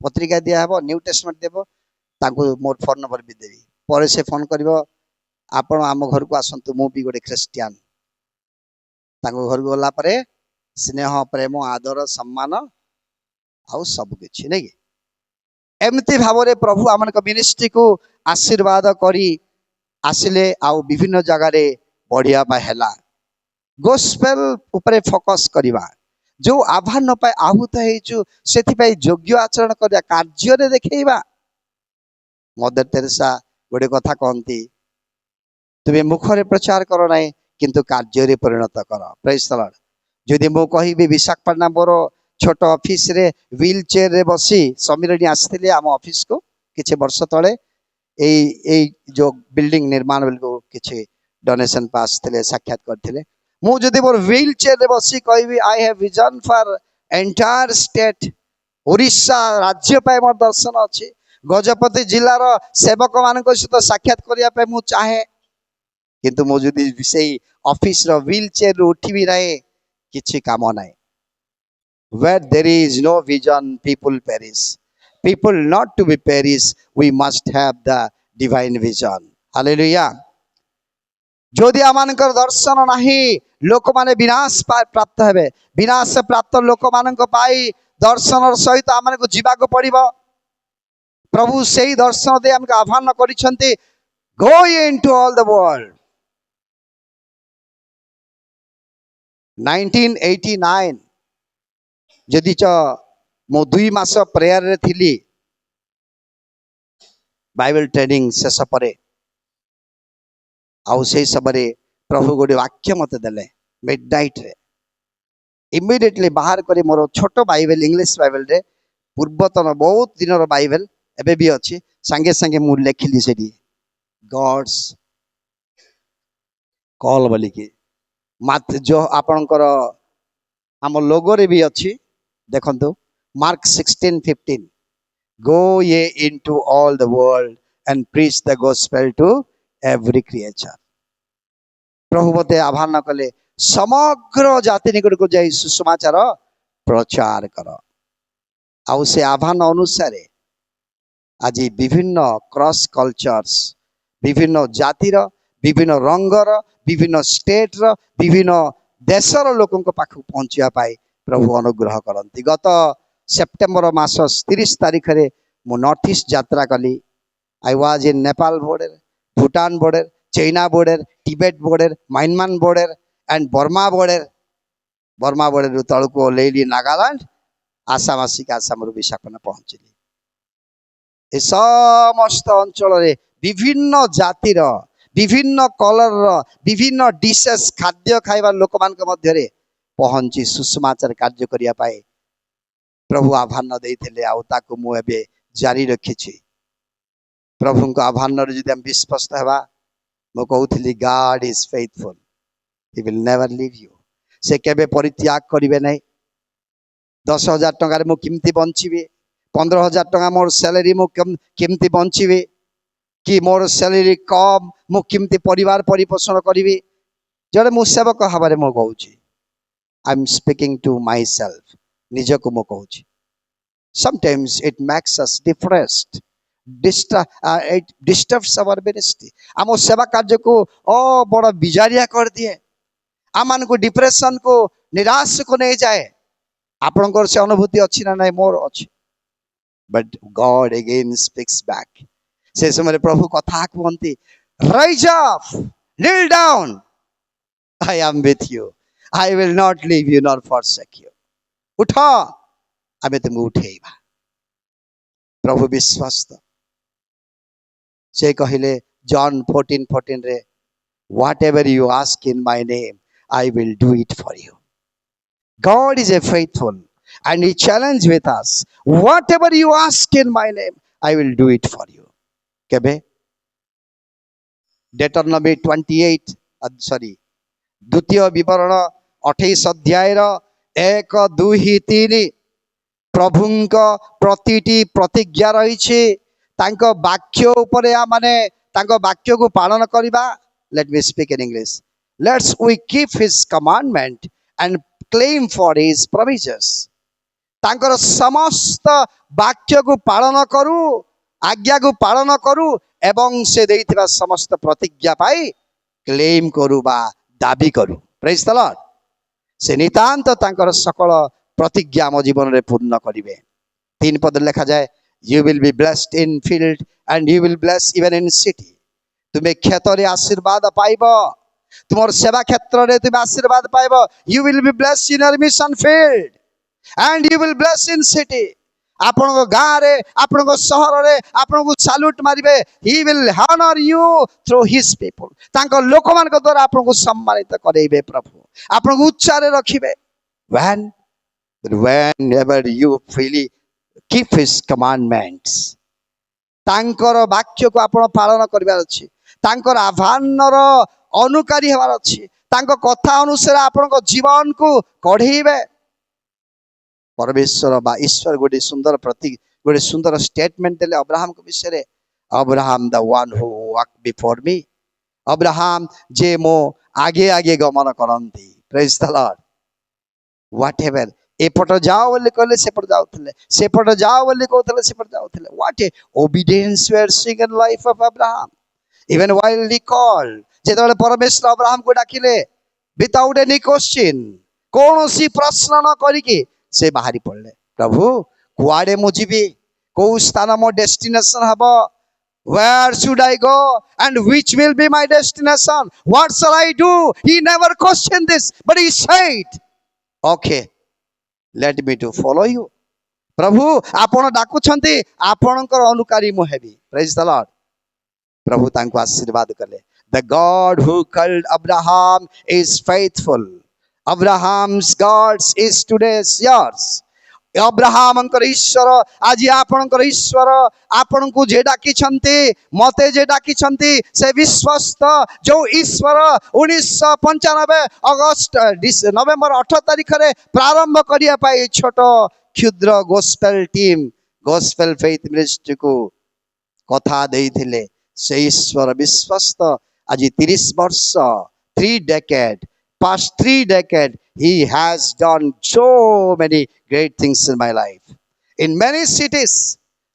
पत्रिका दिया हबो न्यू टेस्टमेंट देबो ताको मोर फोन नंबर भी देबी पर से फोन करिवो आपण आम घर को आसंतु मु भी गोटे क्रिश्चियन ताको घर को गला परे स्नेह प्रेम आदर सम्मान आउ सब किछि नै एमती भाव रे प्रभु आमन को मिनिस्ट्री को आशीर्वाद करी आसिले आउ विभिन्न जगह रे बढ़िया पा हैला गोस्पेल ऊपर फोकस करिवा जो आह्वान न पाए आहूत हेचु सेथि पाई योग्य आचरण करिया कार्य रे देखैबा मदर तेरेसा गोटे कथा कहती तुमे मुखरे प्रचार कर ना किंतु कार्य रे परिणत कर प्रेज द लॉर्ड जदि मु कहिबी विशाखापट्टनम मोर छोट ऑफिस रे व्हील चेयर रे बसी समीरणी आस्थिले आम ऑफिस को किछि वर्ष तळे ए जो बिल्डिंग निर्माण बेल को किछि डोनेशन पास थिले साक्षात करथिले मु जदि मोर व्हील चेयर रे बसी कहिबी I have vision for entire state Odisha राज्य पाए मोर दर्शन अछि गजपति जिलार सेवक मान सहित साक्षात करने मु चाहे किंतु मो जदि से ऑफिस रो व्हील चेयर रो उठिबी नाही किछि काम नाही. Where there is no vision, people perish. People not to be perish, we must have the divine vision. Hallelujah. যদি আমানकर दर्शन नाही लोक माने विनाश प्राप्त हेबे. विनाश प्राप्त लोक मानक पाई दर्शन सहित आमको जीवाको पड़िबो. प्रभु सेही दर्शन दे हमको आह्वान करिसंती, go into all the world. 1989 जदि च मो 2 मास प्रेयर रे थिली बाइबल ट्रेनिंग शेष परे आउ से सबरे प्रभु गोटे वाक्य मते देले मिडनाइट रे. इमिडिएटली बाहर करी मोर छोट बाइबल इंग्लिश बाइबल रे पूर्वतन बहुत दिन रो बाइबल एबे भी अछि संगे संगे मु लेखिली सेडी गॉड्स कॉल बोली कि मत जो आपनकर हम लोगो रे भी अछि देखंतु mark 16:15 go ye into all the world and preach the gospel to every creature. प्रभु मते आह्वान कले समग्र जाति निकट को जाई सुसमाचार प्रचार कर. आउ से आह्वान अनुसार आज विभिन्न क्रॉस कल्चर्स विभिन्न जातिर विभिन्न रंगर विभिन्न स्टेट रो विभिन्न देशर लोकों को पाख पहुंचिया पाए प्रभु अनुग्रह करंती. गत सेप्टेम्बर मास 30 तारिख रे मु नॉर्थ ईस्ट यात्रा कली. I was in Nepal border, Bhutan border, China border, Tibet border, Myanmar border and Burma border. Burma border तल को लेली नागालैंड आसाम आसिक आसाम विशाखापट्टनम पहुंचली. ए समस्त अंचल रे विभिन्न जातिर विभिन्न कलर विभिन्न डिशेस खाद्य खाइबा लोक मान के मध्य रे पहुंची सुसमाचार कार्य करिया पाए प्रभु आह्वान देइथिले. आउ ताको मु एबे जारी रखिछि. प्रभु को आह्वान रे जदि हम विश्वस्त हेबा मु कहउथिली God is faithful, he will never leave you. से केबे परित्याग करिवे नै. 10,000 टका रे मु किमती बंचिबे, 15,000 टका मोर सैलरी मु किमती बंचिबे कि मोर सैलरी कम मु किमती परिवार परिपोषण करिवे. जड़े मु सेवक हबारे मु कहउछि I am speaking to myself. निज को मु कहउछि sometimes it makes us depressed, it disturbs our ministry. आम सेवा कार्य को बड़ बिजारिया कर दिए. आम को डिप्रेशन को निराश को नहीं जाए. आपनकर से अनुभूति अच्छी ना नहीं मोर अच्छी. But God again speaks back. से समय प्रभु कथा कहती rise up, kneel down, I am with you, I will not leave you nor forsake you. उठ आमे तुमको उठेइबा. प्रभु विश्वस्त. से कहिले जॉन 14:14 रे whatever you ask in my name I will do it for you. God is a faithful and he challenge with us, whatever you ask in my name I will do it for you. केबे Deuteronomy 28 द्वितीय विवरण 28 अध्याय 1 2 3 प्रभुंक प्रतिटी प्रतिज्ञा रही तांको वाक्य उपरे माने तांको वाक्य को पालन करिबा. Let me speak in English. Let's we keep his commandment and claim for his provisions. तांकर समस्त वाक्य को पालन करू, आज्ञा को पालन करू एवं से देइथिबा समस्त प्रतिज्ञा पाई क्लेम करू बा दाबी करू. Praise the Lord. से नितांत तांकर सकल प्रतिज्ञा आम जीवन रे पूर्ण करिवे. 3 पद लिखा जाए, you will be blessed in field and you will bless even in city. तुम्हें क्षेत्र रे आशीर्वाद पाइबो, तुमर सेवा क्षेत्र रे तुम आशीर्वाद पाइबो. You will be blessed in your mission field and you will bless in city. आपण को गाँ रे आपण को शहर रे आपण को सैल्यूट मारिबे. He will honour you through his people. तांको लोक मान को द्वारा आपण को सम्मानित करेइबे. प्रभु आपण को उच्च रे रखिबे. whenever you freely keep his commandments, तांकर वाक्य को आपण पालन करबार अछि, तांकर आह्वानर अनुकारी हेबार अछि, तांको कथा अनुसार आपण को जीवन को कढेइबे. परमेश्वर बा ईश्वर गोटे सुंदर स्टेटमेंट देले अब्राहम को विषय रे. Abraham the one who walk before me, Abraham जे मो आगे आगे गमन करती प्रेज द लॉर्ड व्हाटएवर एपट जाओ बोली कहले सेपट जाउथले सेपट जाओ बोली कहथले सेपट जाउथले what a obedience we are seeing in life of Abraham even while he called जेतबेले परमेश्वर अब्राहम को डाकिले विदाउट एनी क्वेश्चन कौन सी प्रश्न न करिके से बाहरी पड़ले प्रभु कुआडे मु जीवी को स्थान मो डेस्टिनेशन हबो where should I go and which will be my destination what shall I do he never questioned this but he said okay let me to follow you प्रभु आपण डाकुछंती आपणकर अनुकारी मु हेबी प्रेज द लॉर्ड प्रभु तांको आशीर्वाद कले the God who called Abraham is faithful Abraham's God is today's yours Abraham ईश्वर आज आपणकर ईश्वर आपण को जे डाकी मते जे डाकी से विश्वस्त जो ईश्वर 1995 अगस्त नवेम्बर 8 तारिख रे प्रारंभ करिया पाई छोट क्षुद्र gospel team gospel faith ministry को कथा देइथिले से ईश्वर विश्वस्त आज 30 वर्ष 3 decade past 3 decade he has done so many great things in my life in many cities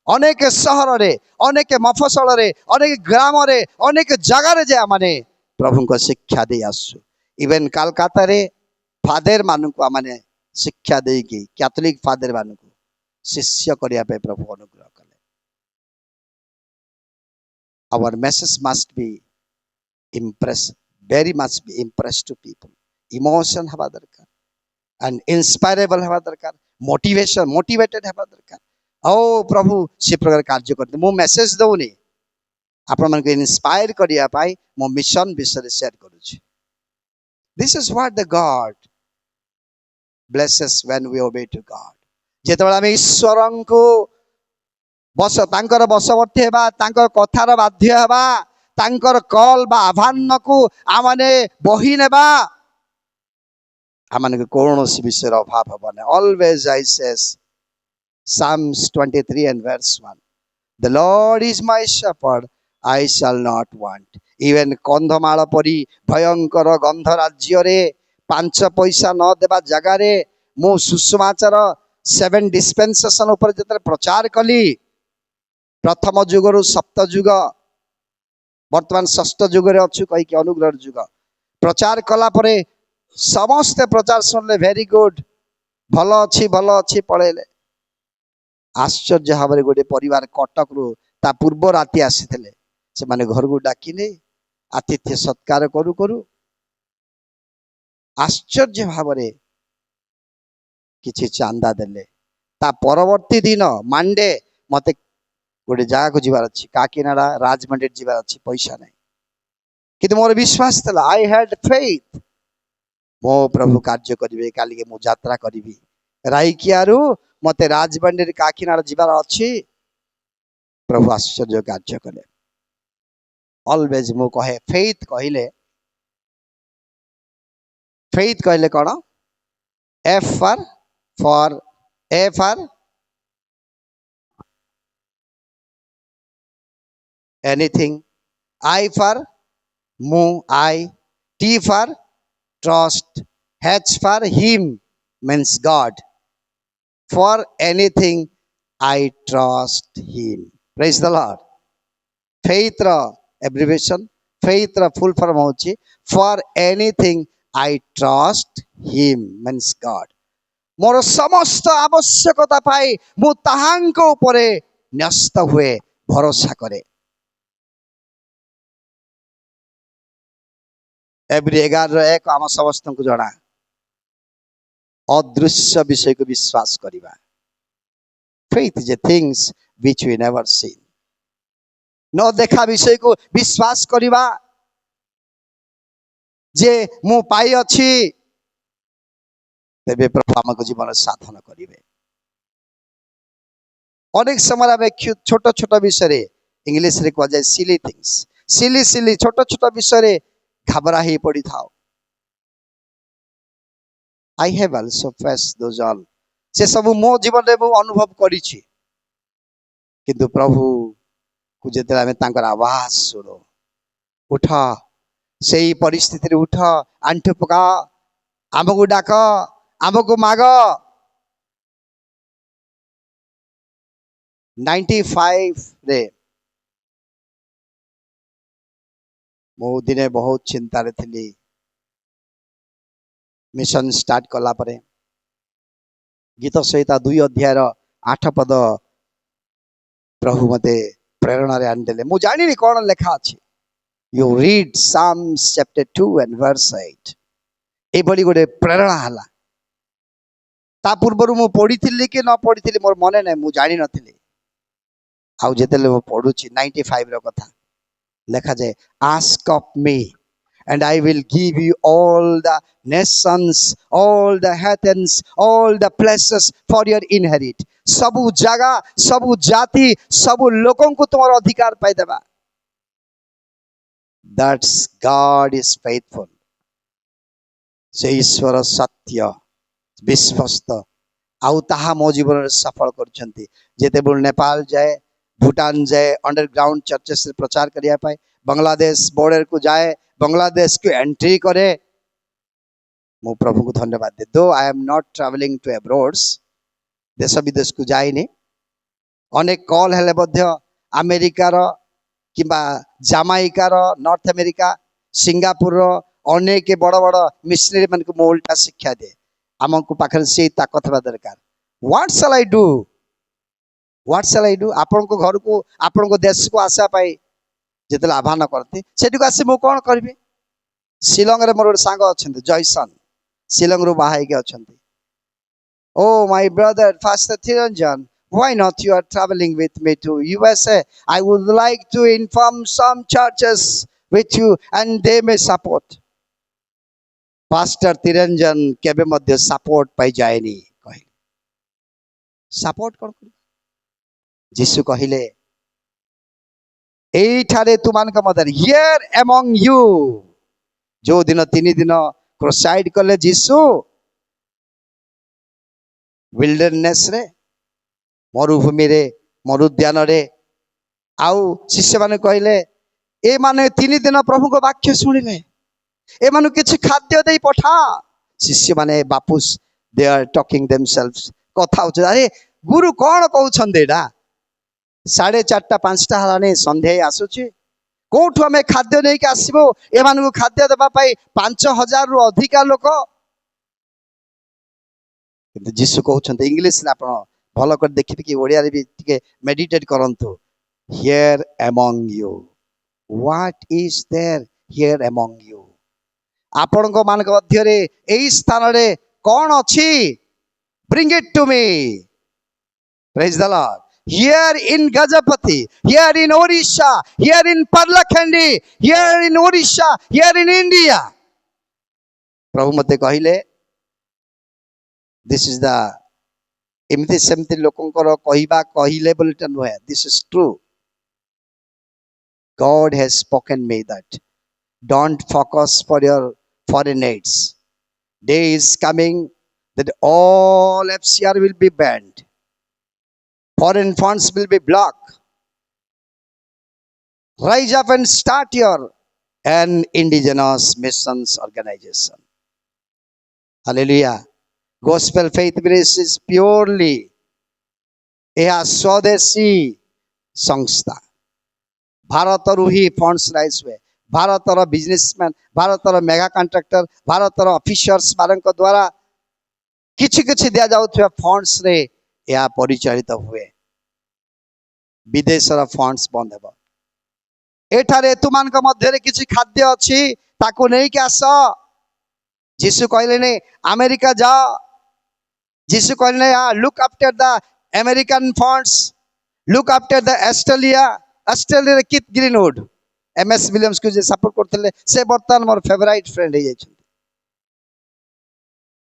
अनेक सहर रे अनेक मफसल रे अनेक ग्राम रे अनेक जगह रे जे माने प्रभु को शिक्षा दे आसु इवन कलकत्ता रे फादर मानु को माने शिक्षा दे की कैथोलिक फादर मानु को शिष्य करिया पे प्रभु अनुग्रह कले our message must be impress very much be impressed to people emotion हवा दरकार एंड इंस्पायरेबल हवा दरकार मोटिवेशन मोटिवेटेड हवा दरकार ओ प्रभु से प्रकार कार्य करते मो मेसेज दउनी आपण मन के इंस्पायर करिया पाई मो मिशन विषय शेयर करू छी this is what the God blesses when we obey to God जेतबेला हम ईश्वरन को बस तांकर बसवर्ती हेबा तांकर कथार बाध्य हेबा तांकर कॉल बा आह्वान को आमाने बही नेबा आमान कौन विषय अभाव हम always I says Psalms 23 and verse 1 the Lord is my shepherd I shall not want even Kandhamal परी भयंकर गंध राज्य रे 5 पैसा न देबा जगह रे मो सुसमाचार 7 डिस्पेंसेशन ऊपर जतरे प्रचार कली प्रथम युग रु सप्त युग वर्तमान षष्ठ युग रे अछु कहि के अनुग्रह युग प्रचार कला परे समस्त प्रचार सुनले वेरी गुड भलो अच्छी पढ़ेले आश्चर्य भाव गोटे परिवार कटक रु ता पूर्व राति आसीथिले से माने घर को डाकिले आतिथ्य सत्कार करू करू आश्चर्य भाव किछि चांदा देले ता परवर्ती दिन मांडे मते गोटे जगह को जीवार अछि काकीनाडा राजमंडी जीवार अछि पैसा नै किंतु मोर विश्वास थला आई हैड फेथ मो प्रभु कार्य करिवे काली के मु यात्रा करिवी राइकियारू मते राजमंडी काकीनाडा जीवार अछि प्रभु आश्चर्य कार्य कले ऑलवेज मु कहे फेथ कहले कोन F for anything I for मु I T for trust H for him means God for anything I trust him praise the Lord faith ra abbreviation faith ra full form hochi for anything I trust him means God मोर समस्त आवश्यकता पाई मु ताहांक उपरे न्यस्त हुए भरोसा करे every 11:1 आम समस्त को जना अदृश्य विषय को विश्वास करिबा फेथ जे things which we never seen न देखा विषय को विश्वास करिबा जे मु पाई अछि तेबे प्रभु हमको जीवन साधन करिवे अनेक समय में छोट छोट विषय इंग्लिश रे कह जाय सिली थिंग्स सिली छोट छोट विषय घबरा ही पड़ी था I have also face those all से सब मो जीवन रे मु अनुभव करी छी किंतु प्रभु को जेते हमें तांकर आवाज सुनो उठा सेही परिस्थिति रे उठ आंठु पका आमको डाक आमको माग 95 रे मो दिने बहुत चिंता रे थी मिशन स्टार्ट कला परे गीत सहित 2 अध्याय 8 पद प्रभु मते प्रेरणा रे आनदेले मु जानिनी कोन लेखा अछि you read Psalms chapter 2 and verse 8 ए बड़ी गोटे प्रेरणा हला ता पूर्वरु मु पढिथिली कि न पढिथिली मोर मने नै मु जानि नथिली आउ जेतेले मु पढुची 95 रो कथा लेखा जाए ask of me and I will give you all the nations, all the heathens, all the places for your inherit. सबु जगह, सबु जाति, सबु लोकों को तुम्हारा अधिकार पाई देबा. That's God is faithful. से ईश्वर सत्य, विश्वस्त. आउ ताहा मो जीवन रे सफल करछंती. जेते बोल नेपाल जाए, भूटान जाए, अंडरग्राउंड चर्चेस रे प्रचार करिया पाए, बांग्लादेश बॉर्डर को जाए, बांग्लादेश को एंट्री करे मो प्रभु को धन्यवाद दे दो I am not travelling to abroads देश विदेश को जाइनी अनेक कॉल हेले मध्य अमेरिका रो किबा जामाइका रो नॉर्थ अमेरिका सिंगापुर रो अनेक बड़ बड़ मिशनरी मन को मोल्टा शिक्षा दे हमको पाखर से ताकत बा दरकार व्हाट शैल आई डू आपन को घर को आपन को देश को आशा पाई जेतला आह्वान करते सेठी को आसी मु कोन करबी शिलंग रे मोर सांग अछंती जयसन शिलंग रो बाहाई के अछंती oh my brother pastor Thiranjan why not you are traveling with me to USA I would like to inform some churches with you and they may support pastor थिरंजन केबे मध्ये सपोर्ट पाई जायनी कहि सपोर्ट कोन जीसु कहिले एठारे तुमान का मदर हियर अमंग यू जो दिन 3 दिन क्रोसाइड कले जीसु विल्डरनेस रे मरुभूमि रे मरुद्यान रे आउ शिष्य माने कहले ए माने 3 दिन प्रभु को वाक्य सुनिले ए मानु किछि खाद्य देई पठा शिष्य माने बापुस दे आर टॉकिंग देमसेल्व्स कथा होछ अरे गुरु कोन कहउछन देडा 4:30 5टा हलाने संध्या आसुची कोठु हमें खाद्य नहीं के आसीबो ए मानु खाद्य देबा पाई 5000 रु अधिका लोक किंतु जीसु कहउछन इंग्लिश रे आपण भलो कर देखिबे कि ओडिया रे भी टिके मेडिटेट करंतु here among you what is there here among you आपण को मान के मध्य रे एई स्थान रे कोन अछि bring it to me praise the Lord here in Gajapati, here in Odisha, here in Parlakhandi, here in Odisha, here in India. प्रभु मते कहिले this is the एमती सेमती लोकंकर कहिबा कहिले बोलटा नुहे this is true God has spoken me that don't focus for your foreign aids day is coming that all FCR will be banned foreign funds will be blocked rise up and start your an indigenous missions organization hallelujah gospel faith ministry is purely a स्वदेशी संस्था भारत रु ही funds rise हुए भारत रो businessman Bharat रो mega contractor Bharat रो officers मारन द्वारा किछि किछि दिया जाउथ्या funds रे या परिचालित हुए विदेश रो फंड्स बंद हेबो एठारे तुमान का मध्य रे किछि खाद्य अछि ताको नै के आस जीसु कहले ने अमेरिका जा जीसु कहले look after the American funds look after the Australia कित ग्रीनवुड एमएस विलियम्स को जे सपोर्ट करथले से वर्तमान मोर फेवरेट फ्रेंड हे जाय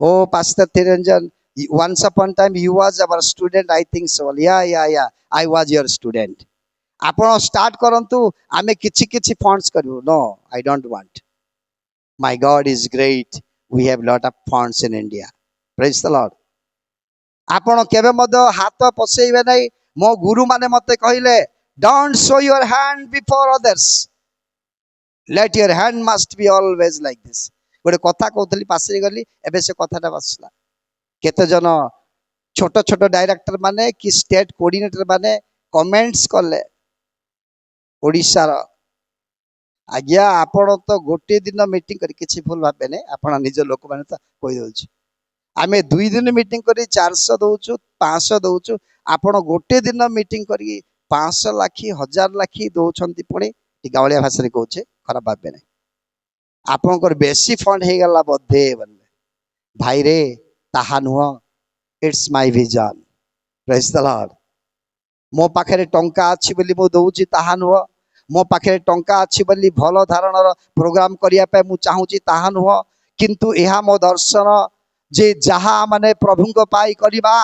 ओ pastor थिरंजन once upon time you was our student I think so yeah I was your student आपण start करंतु आमे किछि किछि फंड्स करू no I don't want my God is great we have lot of funds in India praise the Lord आपण केबे मद हाथ पसेइबे नै मो गुरु माने मते कहिले don't show your hand before others let your hand must be always like this गोटे कथा कहतली पासरी गली एबे से कथाटा बसला केते जन छोट छोट डायरेक्टर माने कि स्टेट कोऑर्डिनेटर माने कमेंट्स कले ओडिसा रो आज्ञा आपण तो गोटे दिन मीटिंग करी किछि भूल भाबे ने आपण निज लोक माने तो कहि दउछ आमे 2 दिन मीटिंग करी 400 दउछु 500 दउछु आपण गोटे दिन मीटिंग करी 500 लाखी 1000 लाखी दउछंती पुणी गावलिया भाषा रे कहूचे खराब भाबे ने आपनकर बेसी फंड हे गला बधे बोले भाई रे ताहा नुह it's my vision praise the Lord मो पाखे टंका अच्छी बोली मु दउची ताहा नुह मो पाखे टंका अच्छी बोली भल धारणर प्रोग्राम करिया पे मु चाहूची ताहा नुह किंतु एहा मो दर्शन जे जहा माने प्रभुंक पाई करिबा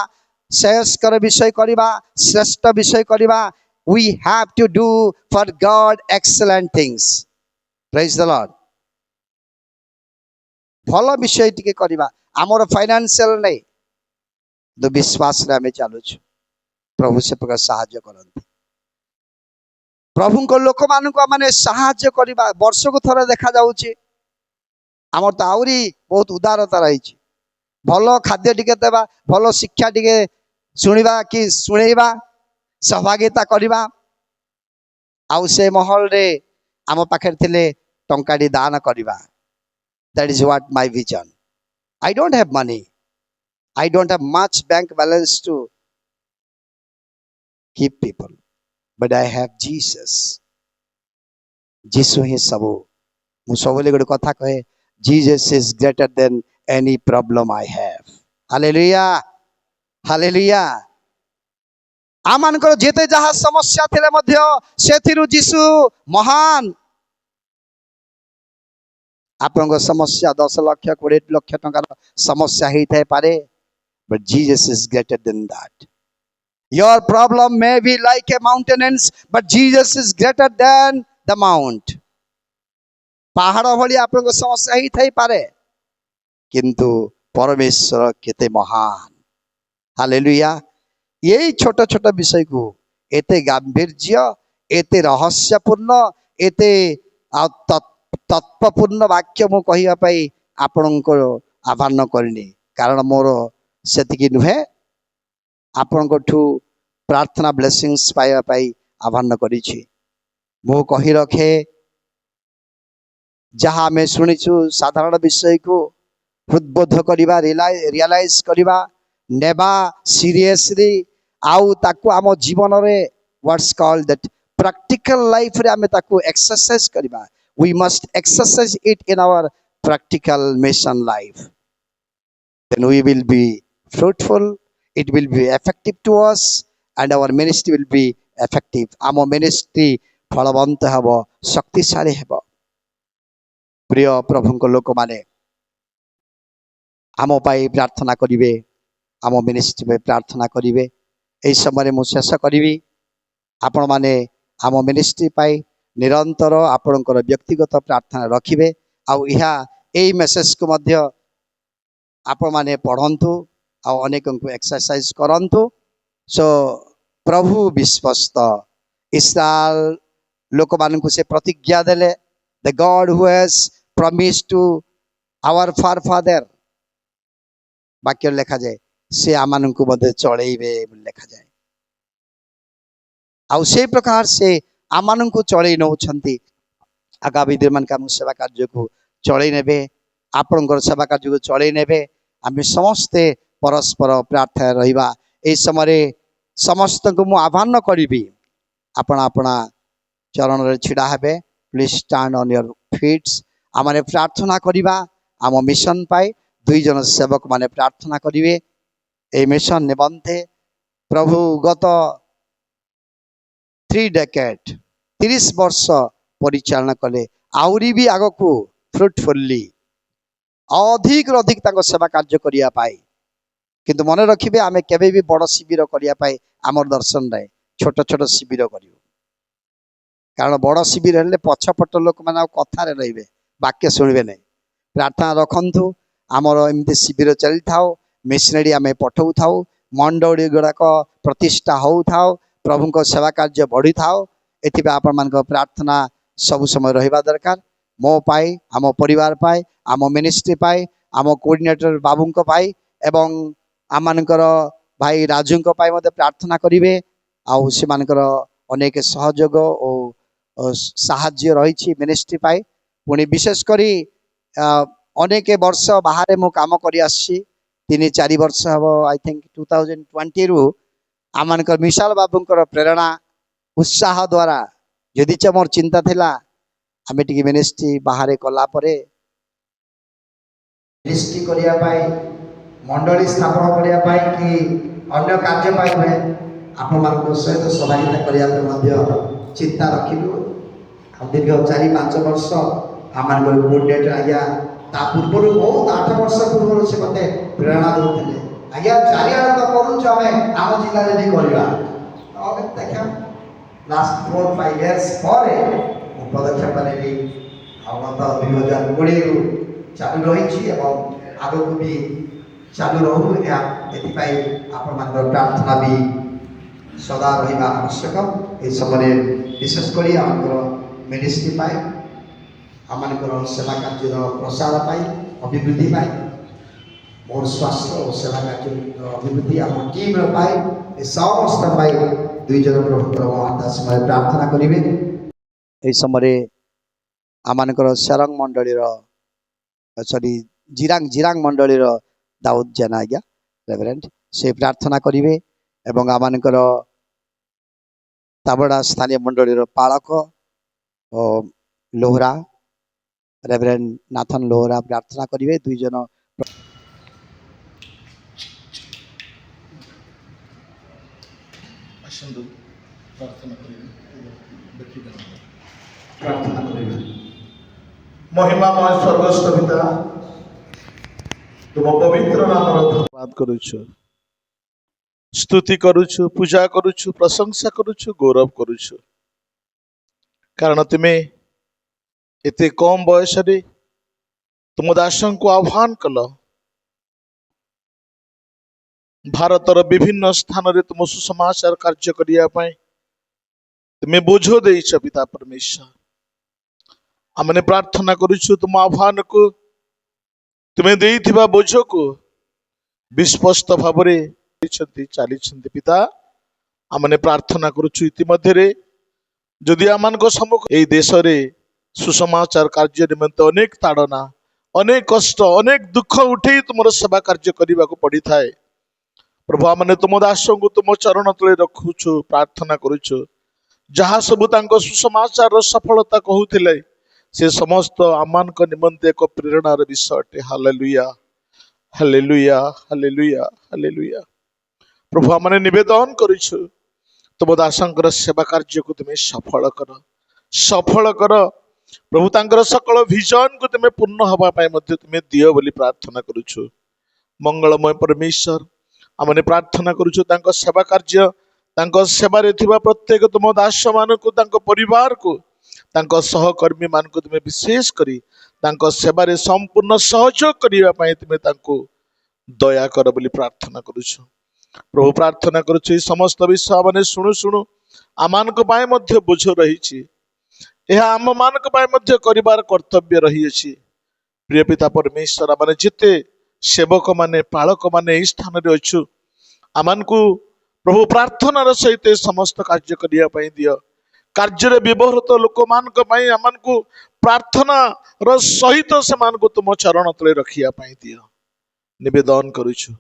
श्रेष्ठकर विषय करिबा श्रेष्ठ विषय करिबा we have to do for God excellent things praise the lord भल विषय टिके करिबा हमर फाइनेंशियल नै तो विश्वास रे हमें चालुछु प्रभु से प्रकार सहाय्य करंती प्रभु को लोक मान को माने सहाय्य करिबा वर्ष को थरे देखा जाउची हमर तो आउरी बहुत उदारता रही भल खाद्य टिके देबा भल शिक्षा टिके सुनिबा कि सुनेबा सहभागिता करिबा आउ से महल रे आम पाखे थिले टंकाडी दान करिबा that is what my vision I don't have money I don't have much bank balance to keep people but I have Jesus Jesus ही सबो मु सबले गोटे कथा कहे Jesus is greater than any problem I have hallelujah hallelujah आमानकर जेते जहा समस्या थिले मध्य सेथिरु जीसु महान आपन समस्या 10 लाख 20 लाख टंकार समस्या ही थाई पारे but Jesus is greater than that your problem may be like a mountains but Jesus is greater than the mount पहाड़ भली आपन समस्या ही थाई पारे किंतु परमेश्वर केते महान हालेलुया यही छोट छोट विषय को एते गांभीर्य एते रहस्यपूर्ण एते तत्वपूर्ण वाक्य मु कहिया पाई आपनको आह्वान करनी कारण मोर सेतिकी नुहे आपनको ठू प्रार्थना ब्लेसिंग्स पाइबा पाई आह्वान करिछि मु कहि रखे जहाँ में शुणीचु साधारण विषय को हृदबोध करिबा रियलाइज करिबा नेबा सीरियसली आउ ताकू आम जीवन रे what's called that practical life रे आमे ताकू एक्सरसाइज करिबा we must exercise it in our practical mission life then we will be fruitful it will be effective to us and our ministry will be effective amo ministry फलवंत हबो शक्तिशाली हबो प्रिय प्रभु को लोक माने आम पाई प्रार्थना करिवे आम मिनिस्ट्री पे प्रार्थना करिवे एई समय मु शेष करिवि आपण माने आम मिनिस्ट्री पाई निरंतर आपणकर व्यक्तिगत प्रार्थना रखिबे आउ इहा एई मेसेज को मध्य आपण माने पढ़ंतु आउ अनेक को एक्सरसाइज करंतु सो प्रभु विश्वस्त इस्राएल लोक मान को से प्रतिज्ञा देले the God who has promised to our father वाक्य लिखा जाए से आमान को मध्य चलैबे लिखा जाए आउ से प्रकार से आमान को चलई नौछंती आगामी दिन मान का सेवा कार्य को चलई नेबे आपनकर सेवा कार्य को चलई नेबे आमे समस्ते परस्पर प्रार्थना रहिबा ए समय समस्त को मु आह्वान करिबी आपण आपना चरण रे छिडा हेबे please stand on your feets आमाने प्रार्थना करिबा आम मिशन पाई 2 जन सेवक माने प्रार्थना करिवे ए मिशन निबंधे प्रभु गत 3 डेकेड 30 वर्ष परिचालना कले आउरी भी आग को फ्रुटफुल्ली अधिक अधिक सेवा कार्य करिया पाई किंतु मन रखिबे आमे केबे भी बड़ शिविर करिया पाई आमर दर्शन रे छोट छोट शिविर करियो कारण बड़ शिविर हेले पछपट लोक माने कथा रे रहिबे वाक्य सुनिबे नै प्रार्थना रखंतु आमर एमती शिविर चली थाओ मिशनरी आमे पठौ थाओ मंडली गुड़ाक प्रतिष्ठा हो थाओ प्रभु को सेवा कार्य बढ़ी थाओ एथिबे आपण मान प्रार्थना सब समय रहिबा दरकार मो पाई आम परिवार पाई आम मिनिस्ट्री पाई आम कोऑर्डिनेटर बाबूंक पाई एवं आम मानकर भाई राजू पाई मते प्रार्थना करिवे आउ से मानकर अनेक सहयोग और साहाय्य रही मिनिस्ट्री पाई पुणी विशेष करी अनेक वर्ष बाहर मु काम करी आसी 3-4 वर्ष हम आई थिंक 2020 रु आम मानकर मिसाल बाबूंकर प्रेरणा उत्साह द्वारा यदि मोर चिंता थिला आमे टिके मिनिस्ट्री बाहर कला परे मिनिस्ट्री करिया पाई मंडली स्थापन करिया पाई कि अन्य कार्य पाई हुए आपण मानक सहित सहभागिता करिया पे मध्य चिंता रखिलु दीर्घ 4-5 वर्ष आम मानक कोऑर्डिनेटर आज्ञा ता पूर्व बहुत 8 वर्ष पूर्व से मते प्रेरणा देउथिले आज्ञा चारियाड तो करूछ हमें आम जिल्ला रे भी करबा अब देखा लास्ट 4-5 इयर्स परे पदक्षेप नेली हम तो 2020 रु चालू रही आग को भी चालू रहू एपाई आपण मान प्रार्थना भी सदा रहा आवश्यक ये समय विशेषकर आम मिनिस्ट्री पाए आम सेवा कार्य प्रसार पाई अभिवृद्धि पाई मोर स्वास्थ्य और सेवा कार्य अभिवृद्धि आम टीम पाए ये समस्त पाई दुई जन प्रभु समय प्रार्थना करेंगे ये समय आम सेरंग मंडली सॉरी जिरांग मंडली दाऊद जेना आज्ञा रेवरेंट से प्रार्थना करेंगे एवं आमर ताबड़ा स्थानीय मंडली पालक लोहरा रेवरेंट नाथन लोहरा प्रार्थना करेंगे दुई जन महिमामय स्वर्गस्थ पिता तुम पवित्र नाम धन्यवाद करुछु स्तुति करुछु पूजा करुछु प्रशंसा करुछु गौरव करुछु कारण तुम्हें एते कम बयस रे तुम दासों को आह्वान कल भारतर विभिन्न स्थान रे तुम सुसमाचार कार्य करिया पाए तुम्हें बोझ देइछ पिता परमेश्वर आमने प्रार्थना करुछु तुम आह्वान को तुम्हें देइथिबा बोझ को विस्पष्ट भावरे चली पिता आमने प्रार्थना करुछु इतिमध्ये जदि आमान को सम्मुख एई देश रे सुसमाचार कार्य निमित्त अनेक ताड़ना अनेक कष्ट अनेक दुख उठे तुम सेवा कार्य करने को पड़ी थाए प्रभु आमने तुम दासों को तुम चरण तले रखुछु प्रार्थना करुछु जहाँ सबु तांको सुसमाचार सफलता कहूथिले से समस्त आमान को निमंते एक प्रेरणार विषय अटे हालेलुया हालेलुया हालेलुया हालेलुया प्रभु आमने निवेदन करिछु तुम दासंकर सेवा कार्य को तुम्हें सफल कर प्रभु तांकर सकल विजन को तुम्हें पूर्ण हवा पाए मध्य तुम्हें दियो बोली प्रार्थना करुछु मंगलमय परमेश्वर आमने प्रार्थना करुछु तांको सेवा कार्य तांको सेवारे थिबा प्रत्येक तुम दास मान को तांको परिवार को तांको सहकर्मी मान को तुम्हें विशेष करी तांको सेवारे संपूर्ण सहयोग करिवा पाए तुम्हें तांको दया कर बोली प्रार्थना करुछु प्रभु प्रार्थना करुछु समस्त विषय माने शुणु शुणु आमान को पाए मध्य बोझ रही यह आम मान मध्य करिवार कर्तव्य रही अछि प्रिय पिता परमेश्वर आमने जिते सेवक माने पालक माने एई स्थान रे अछु आमान को प्रभु प्रार्थनार सहित समस्त कार्य करिया पाई दियो कार्य रे व्यवहृत लोक मान आमान को प्रार्थना र सहित से मान को तुम चरण तले रखिया पाई दियो निवेदन करुछु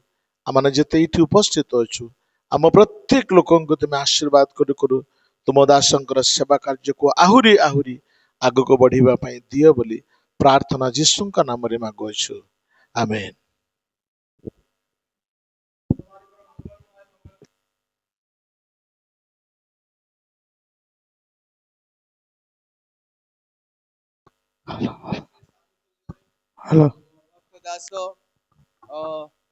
आमने जिते इठी उपस्थित अछु आम प्रत्येक लोकन को तुम आशीर्वाद करू करू तुम दासंकर सेवा कार्य को आहुरी आहुरी आग को बढ़िबा पाई दियो बोली प्रार्थना यीशु का नाम रे मांगुछु आमेन। हेलो दास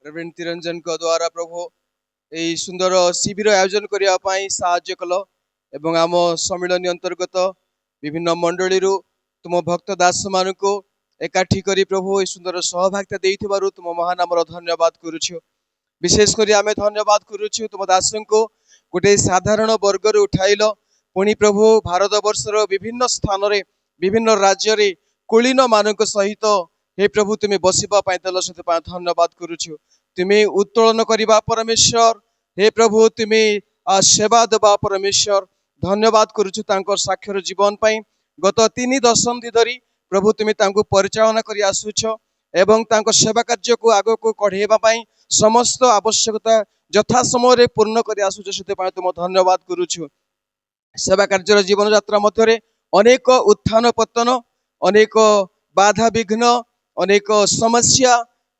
रेवरेंड तिरंजन को द्वारा प्रभु यही सुंदर शिविर आयोजन करने साहाय्य कल एवं आम सम्मिलन अंतर्गत विभिन्न मंडली तुम भक्त दास मान को एकाठी करी प्रभु ये सुंदर सहभागिता देइथिबारु तुम महानाम धन्यवाद करुछु विशेषकर आम धन्यवाद करुछु तुम दास को गोटे साधारण वर्ग उठाइल पुणी प्रभु भारत वर्षर विभिन्न स्थान रे विभिन्न राज्य रे कुलीन मानक सहित हे प्रभु तुम्हें बसिबा पाई देल से धन्यवाद करुछु। तुम्हें उत्तोलन करवा परमेश्वर, हे प्रभु तुम्हें सेवा देवा परमेश्वर, धन्यवाद करुछु तांकर साक्षर जीवन पाई। गत 3 दशंधि धरी प्रभु तुम्हें तांको परिचालना करी आसुछ एवं तांको सेवा कार्य को आगो को कढ़ेवा पाई समस्त आवश्यकता यथा समय पूर्ण करी आसुछ, से तुम धन्यवाद करुछु। सेवा कार्य जीवन यात्रा मध्य अनेक उत्थान पतन, अनेक बाधा विघ्न, अनेक समस्या,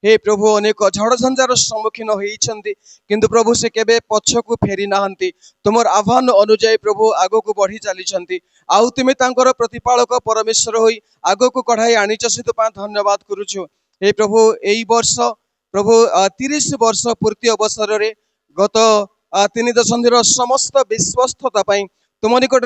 हे प्रभु अनेक झड़ झंझार सम्मुखीन होइछन्ति, किंतु प्रभु से केबे पछकु फेरी नाहंती। तुमर आह्वान अनुଯାयी प्रभु आगो को बढ़ी चलीछन्ति। आउ तुमे तांकर प्रतिपालक परमेश्वर होई आगो को कढ़ाई आनिछ, से धन्यवाद करुछु। हे प्रभु एई वर्ष प्रभु 30 वर्ष पूर्ति अवसर रे गत 3 दशंधिर समस्त विश्वस्तता पाई तुम निकट